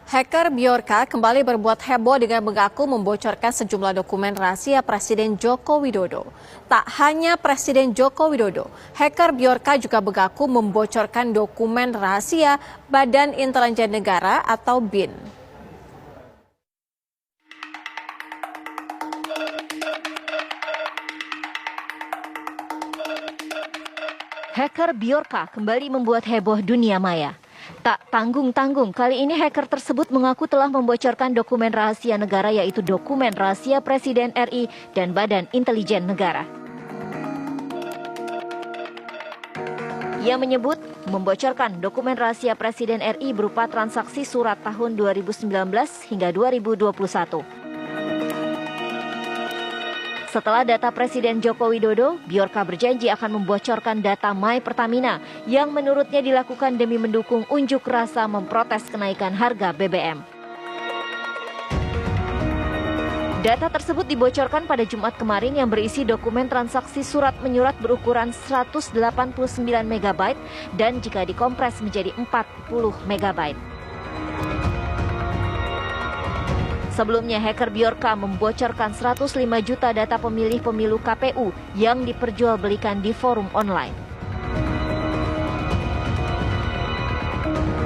Hacker Bjorka kembali berbuat heboh dengan mengaku membocorkan sejumlah dokumen rahasia Presiden Joko Widodo. Tak hanya Presiden Joko Widodo, hacker Bjorka juga mengaku membocorkan dokumen rahasia Badan Intelijen Negara atau BIN. Hacker Bjorka kembali membuat heboh dunia maya. Tak tanggung-tanggung, kali ini hacker tersebut mengaku telah membocorkan dokumen rahasia negara, yaitu dokumen rahasia Presiden RI dan Badan Intelijen Negara. Ia menyebut membocorkan dokumen rahasia Presiden RI berupa transaksi surat tahun 2019 hingga 2021. Setelah data Presiden Joko Widodo, Bjorka berjanji akan membocorkan data My Pertamina yang menurutnya dilakukan demi mendukung unjuk rasa memprotes kenaikan harga BBM. Data tersebut dibocorkan pada Jumat kemarin yang berisi dokumen transaksi surat menyurat berukuran 189 MB dan jika dikompres menjadi 40 MB. Sebelumnya, hacker Bjorka membocorkan 105 juta data pemilih pemilu KPU yang diperjualbelikan di forum online.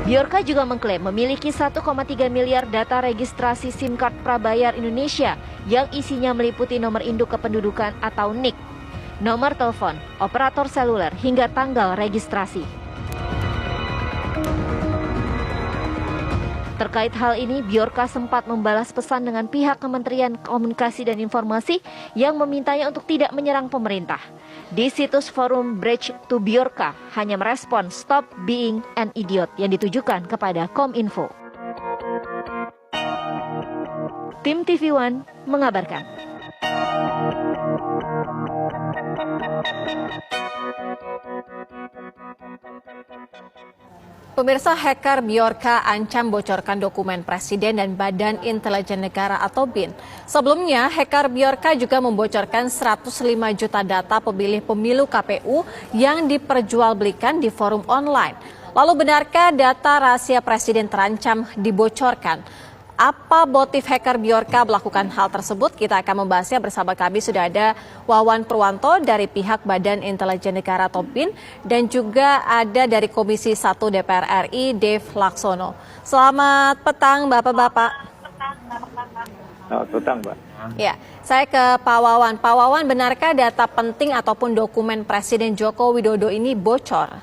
Bjorka juga mengklaim memiliki 1,3 miliar data registrasi SIM card prabayar Indonesia yang isinya meliputi nomor induk kependudukan atau NIK, nomor telepon, operator seluler, hingga tanggal registrasi. Terkait hal ini, Bjorka sempat membalas pesan dengan pihak Kementerian Komunikasi dan Informasi yang memintanya untuk tidak menyerang pemerintah. Di situs forum Bridge to Bjorka hanya merespon "Stop being an idiot" yang ditujukan kepada Kominfo. Tim TV One mengabarkan. Pemirsa, hacker Bjorka ancam bocorkan dokumen Presiden dan Badan Intelijen Negara atau BIN. Sebelumnya, hacker Bjorka juga membocorkan 105 juta data pemilih pemilu KPU yang diperjualbelikan di forum online. Lalu benarkah data rahasia Presiden terancam dibocorkan? Apa motif hacker Bjorka melakukan hal tersebut? Kita akan membahasnya bersama kami. Sudah ada Wawan Purwanto dari pihak Badan Intelijen Negara atau BIN dan juga ada dari Komisi 1 DPR RI, Dave Laksono. Selamat petang Bapak-Bapak. Selamat petang, Mbak. Ya, saya ke Pak Wawan. Pak Wawan, benarkah data penting ataupun dokumen Presiden Joko Widodo ini bocor?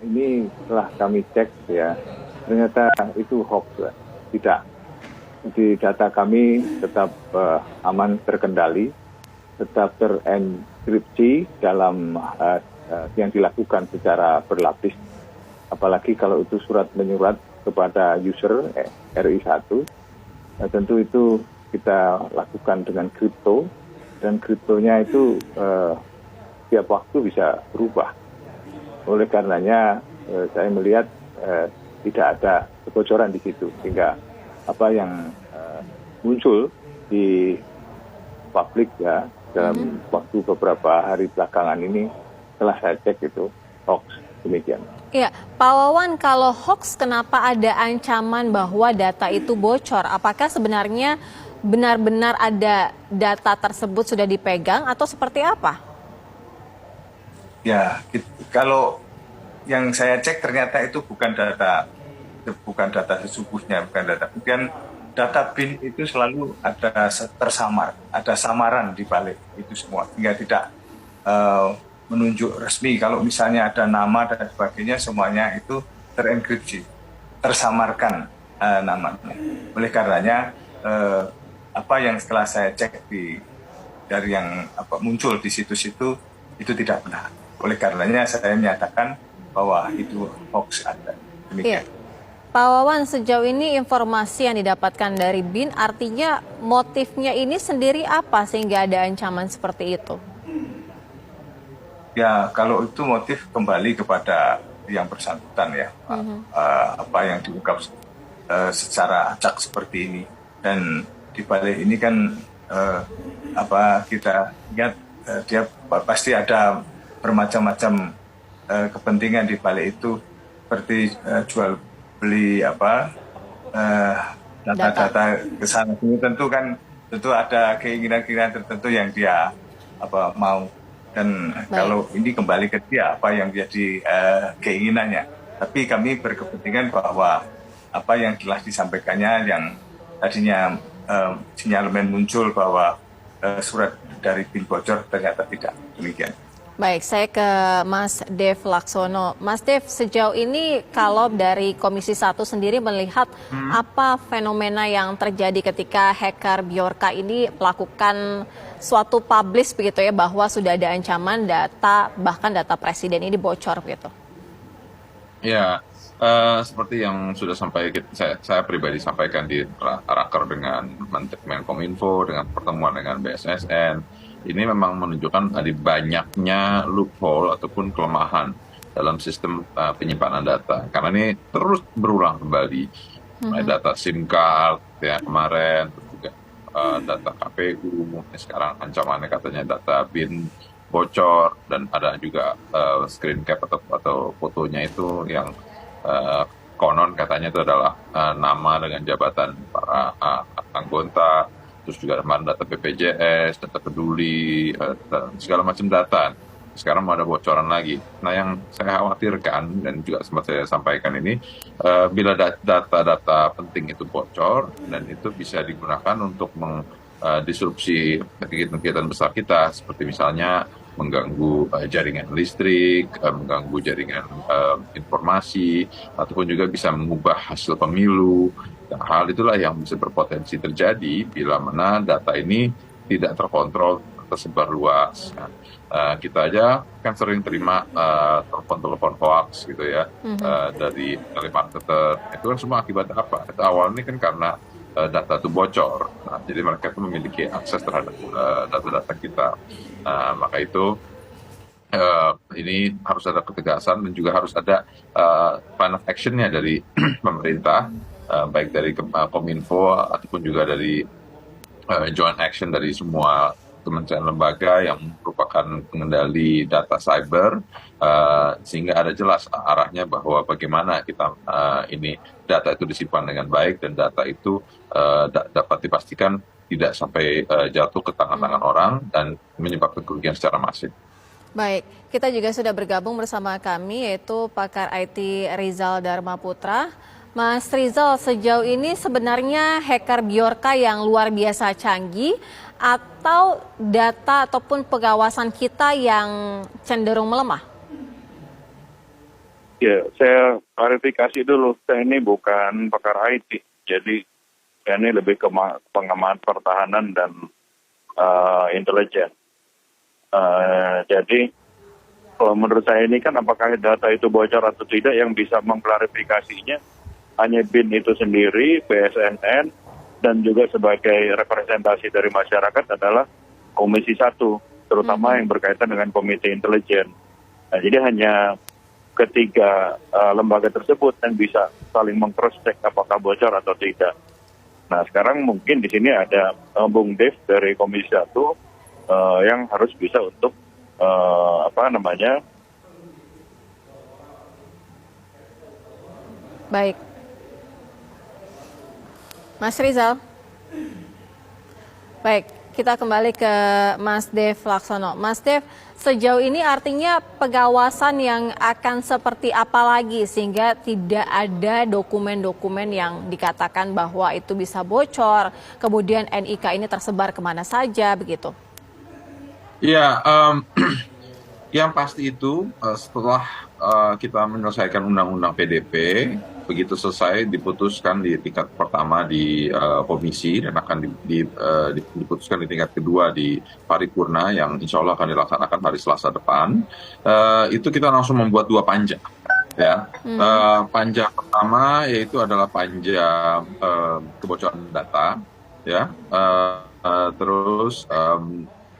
Ini setelah kami cek ya, ternyata itu hoax, Mbak. Tidak. Di data kami tetap aman terkendali, tetap terenkripsi dalam yang dilakukan secara berlapis. Apalagi kalau itu surat menyurat kepada user RI1, tentu itu kita lakukan dengan kripto, dan kriptonya itu tiap waktu bisa berubah. Oleh karenanya saya melihat tidak ada kebocoran di situ, sehingga apa yang muncul di publik ya dalam waktu beberapa hari belakangan ini telah saya cek itu hoax, demikian. Iya, Pak Wawan, kalau hoax kenapa ada ancaman bahwa data itu bocor? Apakah sebenarnya benar-benar ada data tersebut sudah dipegang atau seperti apa? Ya, kalau yang saya cek ternyata itu bukan data sesungguhnya, bukan data. Kemudian data BIN itu selalu ada tersamar, ada samaran di balik itu semua, sehingga tidak menunjuk resmi. Kalau misalnya ada nama dan sebagainya, semuanya itu terenkripsi, tersamarkan namanya. Oleh karenanya apa yang setelah saya cek dari yang muncul di situs itu tidak benar. Oleh karenanya saya menyatakan bahwa itu hoax ada. Demikian. Iya. Pak Wawan, sejauh ini informasi yang didapatkan dari BIN artinya motifnya ini sendiri apa sehingga ada ancaman seperti itu? Ya, kalau itu motif kembali kepada yang bersangkutan ya, apa yang diungkap secara acak seperti ini, dan di balik ini kan kita lihat dia pasti ada bermacam-macam kepentingan di balik itu, seperti jual beli data-data kesana sini, tentu ada keinginan-keinginan tertentu yang dia mau, dan kalau ini kembali ke dia apa yang jadi keinginannya. Tapi kami berkepentingan bahwa apa yang telah disampaikannya, yang tadinya sinyalemen muncul bahwa surat dari BIN bocor, ternyata tidak demikian. Baik, saya ke Mas Dev Laksono. Mas Dev, sejauh ini kalau dari Komisi 1 sendiri melihat apa fenomena yang terjadi ketika hacker Bjorka ini melakukan suatu publish begitu ya, bahwa sudah ada ancaman data, bahkan data presiden ini bocor begitu? Ya, seperti yang sudah saya pribadi sampaikan di raker dengan Menkominfo, dengan pertemuan dengan BSSN, ini memang menunjukkan tadi banyaknya loophole ataupun kelemahan dalam sistem penyimpanan data. Karena ini terus berulang kembali. Data SIM card ya kemarin, terus juga data KPU, sekarang ancamannya katanya data BIN bocor, dan ada juga screen cap atau fotonya itu yang konon katanya itu adalah nama dengan jabatan para anggota. Terus juga kemarin data BPJS, data peduli, segala macam data. Sekarang mau ada bocoran lagi. Nah, yang saya khawatirkan dan juga sempat saya sampaikan ini, bila data-data penting itu bocor dan itu bisa digunakan untuk disrupsi kegiatan-kegiatan besar kita, seperti misalnya mengganggu jaringan listrik, mengganggu jaringan informasi, ataupun juga bisa mengubah hasil pemilu. Nah, hal itulah yang bisa berpotensi terjadi bila mana data ini tidak terkontrol, tersebar luas. Nah, kita aja kan sering terima telepon-telepon hoax gitu ya, dari telemarketer. Itu kan semua akibat apa? Itu awalnya kan karena data itu bocor. Nah, jadi mereka itu memiliki akses terhadap data-data kita. Maka itu ini harus ada ketegasan dan juga harus ada plan of action-nya dari pemerintah, baik dari Kominfo ataupun juga dari joint action dari semua kementerian lembaga yang merupakan pengendali data cyber, sehingga ada jelas arahnya bahwa bagaimana kita ini data itu disimpan dengan baik dan data itu dapat dipastikan tidak sampai jatuh ke tangan-tangan orang dan menyebabkan kerugian secara masif. Baik, kita juga sudah bergabung bersama kami yaitu pakar IT Rizal Dharma Putra. Mas Rizal, sejauh ini sebenarnya hacker Bjorka yang luar biasa canggih atau data ataupun pengawasan kita yang cenderung melemah? Ya, saya klarifikasi dulu. Saya ini bukan pakar IT. Jadi, saya ini lebih ke pengamat pertahanan dan intelijen. Jadi, kalau menurut saya ini kan apakah data itu bocor atau tidak, yang bisa mengklarifikasinya hanya BIN itu sendiri, BSSN, dan juga sebagai representasi dari masyarakat adalah Komisi 1, terutama yang berkaitan dengan Komite Intelijen. Nah, jadi hanya ketiga lembaga tersebut yang bisa saling meng-cross-check apakah bocor atau tidak. Nah, sekarang mungkin di sini ada Bung Dev dari Komisi 1 yang harus bisa untuk Baik. Mas Rizal. Baik, kita kembali ke Mas Dev Laksono. Mas Dev, sejauh ini artinya pengawasan yang akan seperti apa lagi sehingga tidak ada dokumen-dokumen yang dikatakan bahwa itu bisa bocor, kemudian NIK ini tersebar kemana saja begitu? Ya, yang pasti itu setelah kita menyelesaikan undang-undang PDP, begitu selesai diputuskan di tingkat pertama di komisi dan akan diputuskan di tingkat kedua di paripurna yang insya Allah akan dilaksanakan hari Selasa depan, itu kita langsung membuat 2 panja. Ya, panja pertama yaitu adalah panja kebocoran data, ya, terus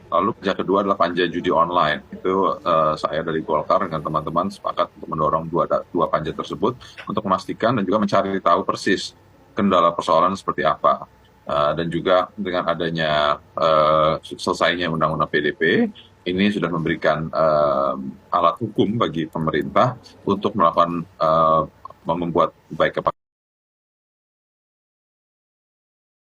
lalu panja kedua adalah panja judi online. Itu saya dari Golkar dengan teman-teman sepakat untuk mendorong dua panja tersebut untuk memastikan dan juga mencari tahu persis kendala persoalan seperti apa. Dan juga dengan adanya selesainya undang-undang PDP, ini sudah memberikan alat hukum bagi pemerintah untuk melakukan membuat baik